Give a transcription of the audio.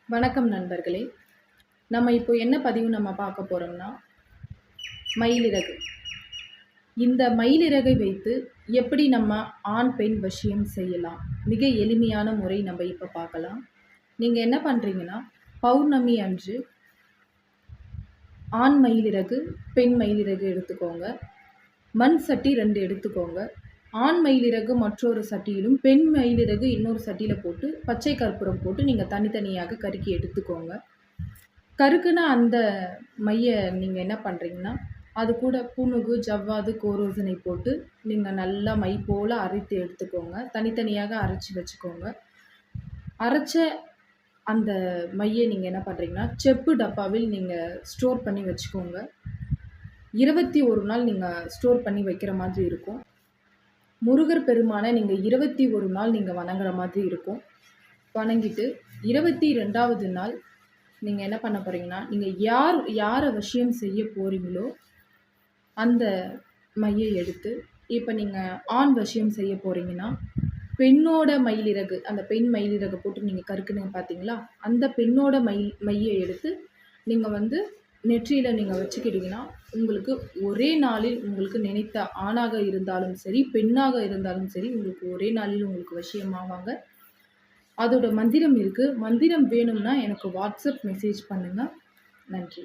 வணக்கம் நண்பர்களே. நம்ம இப்போ என்ன பதிவு பார்க்க போறோம்னா, மயிலிறகு. இந்த மயிலிறகை வைத்து எப்படி நம்ம ஆண், பெண் வசியம் செய்யலாம்? மிக எளிமையான முறை நம்ம இப்போ பார்க்கலாம். நீங்க என்ன பண்றீங்கன்னா, பௌர்ணமி அன்று ஆண் மயிலிறகு, பெண் மயிலிறகு எடுத்துக்கோங்க. மண் சட்டி 2 எடுத்துக்கோங்க. ஆண் மயிலிறகு மற்றொரு சட்டியிலும், பெண் மயிலிறகு இன்னொரு சட்டியில போட்டு, பச்சை கற்பூரம் போட்டு நீங்க தனித்தனியாக கருக்கி எடுத்துக்கோங்க. கருக்குன அந்த மைய நீங்க என்ன பண்றீங்கன்னா, அது கூட புனுகு, ஜவ்வாது, கோரோசனை போட்டு நீங்க நல்லா மை போல அரைத்து எடுத்துக்கோங்க. தனித்தனியாக அரைச்சு வச்சுக்கோங்க. அரைச்ச அந்த மைய நீங்க என்ன பண்றீங்கன்னா, செப்பு டப்பாவில் நீங்க ஸ்டோர் பண்ணி வச்சுக்கோங்க. 21 நாள் நீங்க ஸ்டோர் பண்ணி வைக்கிற மாதிரி இருக்கும். முருகர் பெருமான நீங்க 21 நாள் நீங்க வணங்குற மாதிரி இருக்கும். வணங்கிட்டு 22வது நாள் நீங்க என்ன பண்ண போறீங்கன்னா, நீங்க யார வசியம் செய்ய போறீங்களோ, அந்த மைய எடுத்து இப்ப நீங்க ஆண் வசியம் செய்ய போறீங்கன்னா, பெண்ணோட மயிலிறகு, அந்த பெண் மயிலிறக போட்டு நீங்க கருக்குனீங்க பார்த்தீங்களா? அந்த பெண்ணோட மைய எடுத்து நீங்க நெற்றியில நீங்க வச்சுக்கிட்டீங்கன்னா, உங்களுக்கு ஒரே நாளில் உங்களுக்கு நினைத்த ஆணாக இருந்தாலும் சரி, பெண்ணாக இருந்தாலும் சரி, உங்களுக்கு ஒரே நாளில் உங்களுக்கு வசியமாவாங்க. அதோட மந்திரம் இருக்கு. மந்திரம் வேணும்னா எனக்கு வாட்ஸ்அப் மெசேஜ் பண்ணுங்க. நன்றி.